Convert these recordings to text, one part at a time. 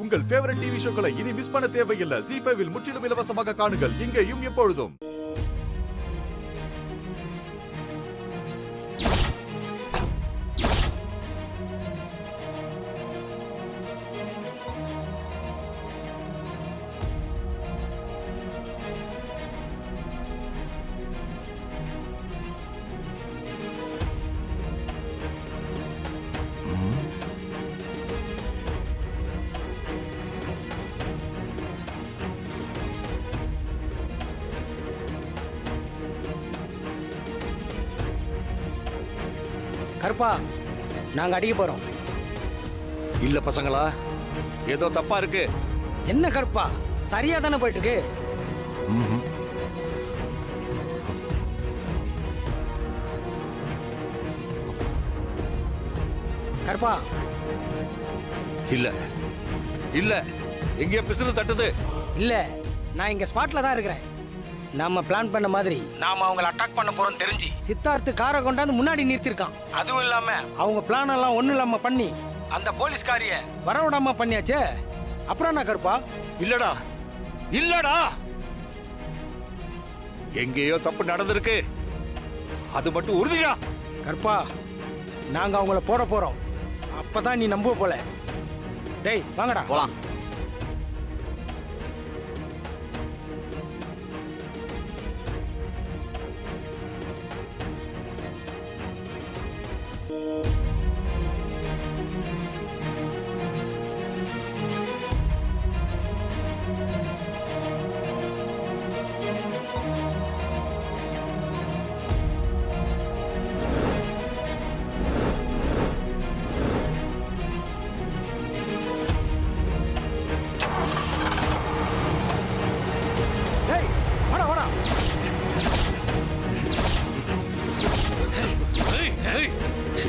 உங்கள் favourite TV ஷோக்களை இனி miss பண்ண தேவையில்லை. ZEE5 இல் முற்றிலும் இலவசமாக காணுங்கள். இங்கேயும் எப்பொழுதும். கருப்பா, நாங்க அடிக்க போறோம். இல்ல பசங்களா, ஏதோ தப்பா இருக்கு. என்ன கருப்பா, சரியா தானே போயிட்டு இருக்கு. கருப்பா, இல்ல இல்ல, எங்க பிசுறு தட்டுது. இல்ல, நான் இங்க ஸ்பாட்ல தான் இருக்கிறேன். நாம பிளான் பண்ண மாதிரி நாம அவங்கள அட்டாக் பண்ண போறோம் தெரிஞ்சு சித்தார்த்து காரை கொண்டாந்து முன்னாடி நிறுத்திருக்கான். அதுவும் இல்லாம அவங்க பிளான் எல்லாம் ஒண்ணு இல்லாம பண்ணி அந்த போலீஸ்காரிய வரவிடாம பண்ணியாச்சே. அப்புறம் என்ன கருப்பா? இல்லடா இல்லடா, எங்கேயோ தப்பு நடந்திருக்கு, அது மட்டும் உறுதியா. கருப்பா, நாங்க அவங்கள போட போறோம். அப்பதான் நீ நம்புவ போல. டேய் வாங்கடா போலாம்.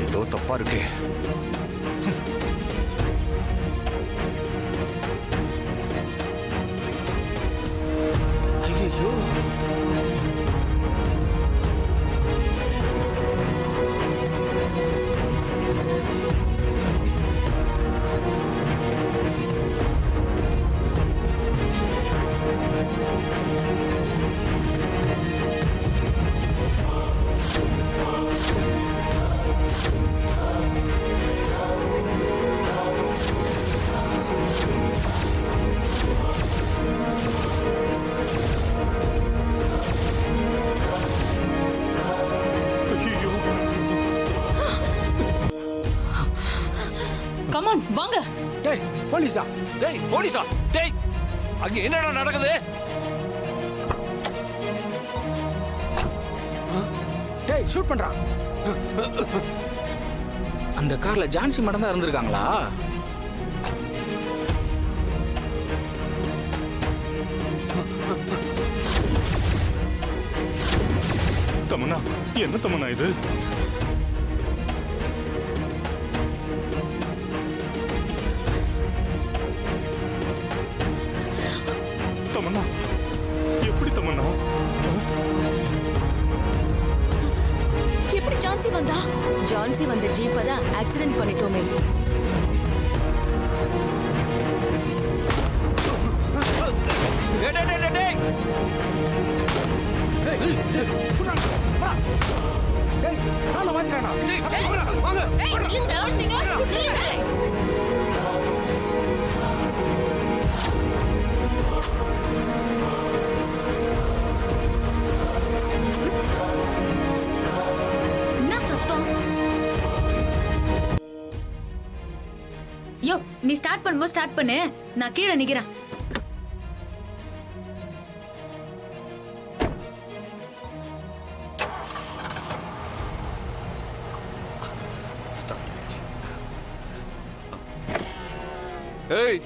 ஏதோ தப்பா இருக்கு. ஐயோ, கமான் வாங்க. டேய் போலீஸா? டேய் போலீஸா? டேய், அங்க என்னடா நடக்குது? டேய் ஷூட் பண்றான். அந்த கார்ல ஜான்சி மேடம் தான் இருந்திருக்காங்களா? தமன்னா, என்ன தமன்னா இது? தமன்னா, எப்படி தமன்னா? எப்படி ஜான்சி வந்தா? ஜான்சி வந்த ஜீப்பை தான் ஆக்சிடென்ட் பண்ணிட்டோமே. டேய் டேய் டேய் டேய், டேய் நானும் வாங்கிக்கிறேன்டா. வாங்க ஏய் நில்லுங்கடா, நீங்க நில்லுங்க. என்ன சத்தம்? யோ, நீ ஸ்டார்ட் பண்ணும்போது ஸ்டார்ட் பண்ணு, நான் கீழே நிக்கிறேன். ஏய்,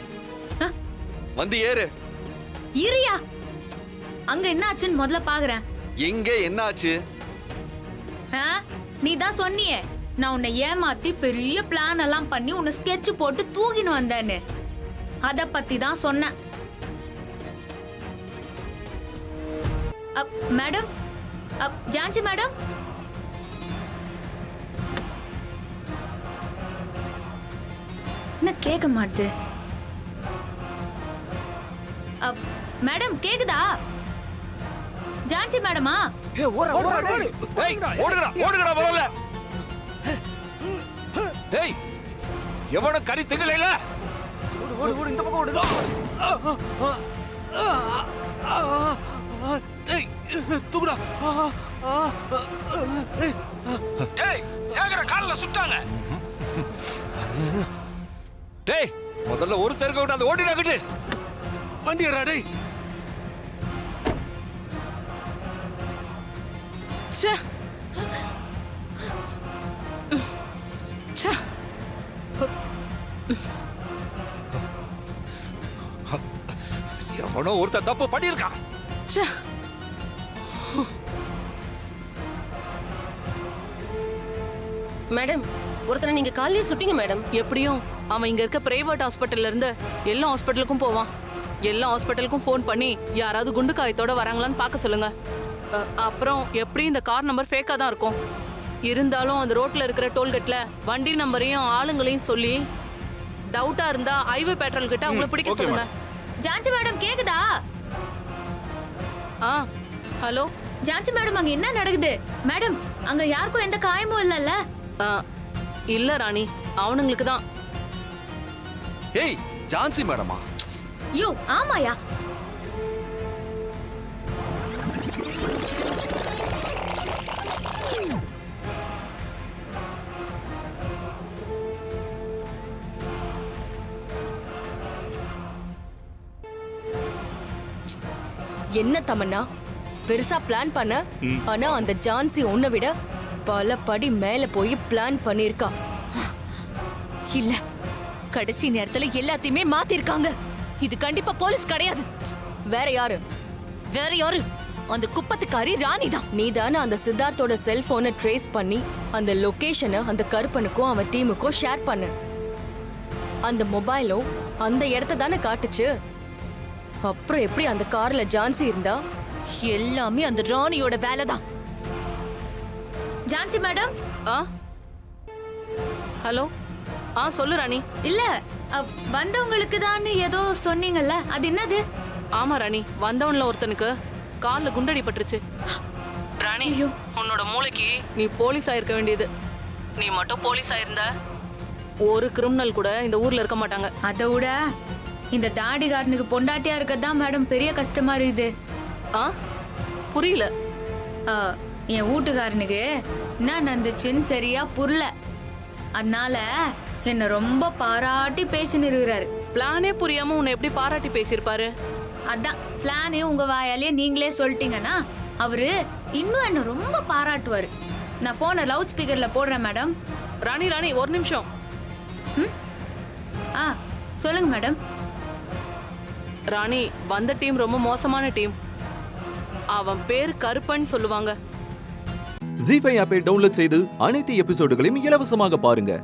வந்து ஏறு. இரியா, அங்க என்ன ஆச்சுன்னு முதல்ல பாக்குறேன். எங்க என்ன ஆச்சு? நீ தான் சொன்னியே நான் உன்னை ஏமாத்தி பெரிய பிளான் எல்லாம் பண்ணி உன்னை ஸ்கெட்ச் போட்டு தூக்கின்னு வந்தேன்னு. அத பத்தி தான் சொன்னேன். மேடம், ஜான்சி மேடம், என்ன கேட்க மாட்டுது? மேடம் கேக்குதா? ஜான்சி மேடமா? ஏய் ஓடுங்கடா ஓடுங்கடா வரல. ஏய் எவன கறி திங்கலைல? ஓடு இந்த பக்கம் ஓடு. ஏய் தூக்குடா. டேய் சேகர கால்ல சுட்டாங்க. டேய் முதல்ல ஒரு தெருக்க விட்டு அந்த ஓடிடாங்கட்டு. வண்டி ஏறா டேய். ச்சே ச்சே எவனோ ஒருத்தன் தப்பு பண்ணியிருக்கான். ச்சே மேடம் ஒருத்தனை நீங்க காலையில சுட்டீங்க மேடம். எப்படியும் அவன் இங்க இருக்க பிரைவேட் ஹாஸ்பிட்டல்ல இருந்து எல்லா ஹாஸ்பிட்டலுக்கும் போவான். எல்லா ஹாஸ்பிட்டலுக்கும் ஃபோன் பண்ணி யாராவது குண்டு காயத்தோட வராங்களான்னு பார்க்க சொல்லுங்க. அப்புறம் எப்படி இந்த கார் நம்பர் ஃபேக்கா தான் இருக்கும். இருந்தாலும் அந்த ரோட்ல இருக்கிற டோல்கேட்ல வண்டி நம்பரையும் ஆளுங்களையும் சொல்லி டவுட்டா இருந்தா ஹைவே பெட்ரோல் கிட்ட அவங்கள பிடிக்க சொல்லுங்க. ஜான்சி மேடம் கேக்குதா? ஹலோ ஜான்சி மேடம் அங்க என்ன நடக்குது? மேடம் அங்க யாருக்கும் எந்த காயமும் இல்லல்ல? இல்ல ராணி, அவனுங்களுக்கு தான். ஏய் ஜான்சி மேடமா? யோ ஆமாயா. என்ன தமன்னா பெருசா பிளான் பண்ண, ஆனா அந்த ஜான்சி உன்னை விட பல படி மேல போய் பிளான் பண்ணிருக்கா. இல்ல, கடைசி நேரத்துல எல்லாத்தையுமே மாத்திருக்காங்க. இது கண்டிப்பா போலீஸ் கிடையாது. வேற யாரு? வேற யாரு? அந்த குப்பத்துக்காரி ராணி தான். நீதானே அந்த சித்தார்த்தோட செல்போனை ட்ரேஸ் பண்ணி அந்த லொகேஷனை அந்த கருப்பனுக்கும் அவன் டீமுக்கும் ஷேர் பண்ண. அந்த மொபைலும் அந்த இடத்த தானே காட்டுச்சு. அப்புறம் எப்படி அந்த கார்ல ஜான்சி இருந்தா? எல்லாமே அந்த ராணியோட வேலை தான். ஜான்சி மேடம்? ஹலோ சொல்லு ராணி. இல்ல வந்தவங்களுக்கு தான் ஏதோ சொன்னீங்கல்ல, அது என்னது? ஆமா ராணி, வந்தவன்ல ஒருத்தனுக்கு கால்ல குண்டடி பட்டுருச்சு. ராணி உன்னோட மூளைக்கு நீ போலீஸ் ஆயிருக்க வேண்டியது. நீ மட்டும் போலீஸ் ஆயிருந்த ஒரு கிரிமினல் கூட இந்த ஊர்ல இருக்க மாட்டாங்க. அதை விட இந்த தாடிகாரனுக்கு பொண்டாட்டியா இருக்கதான் மேடம் பெரிய கஷ்டமா இருக்குது. புரியல. என் வீட்டுக்காரனுக்கு என்ன நடந்துச்சுன்னு சரியா புரியல. அதனால என்ன ரொம்ப பாராட்டி பேசின்னு இருக்கிறாரு. பிளானே புரியாம உன்னை எப்படி பாராட்டி பேசியிருப்பாரு? அதான் பிளானே உங்க வாயாலே நீங்களே சொல்லிட்டீங்கன்னா அவரு இன்னும் என்ன ரொம்ப பாராட்டுவாரு. நான் போனை லவுட் ஸ்பீக்கர்ல போடுறேன் மேடம். ராணி ராணி ஒரு நிமிஷம். சொல்லுங்க மேடம். ராணி, வந்த டீம் ரொம்ப மோசமான டீம். அவன் பேர் கருப்பன் சொல்லுவாங்க. ஜீ5 ஆப்பை டவுன்லோட் செய்து அனைத்து எபிசோடுகளையும் இலவசமாக பாருங்க.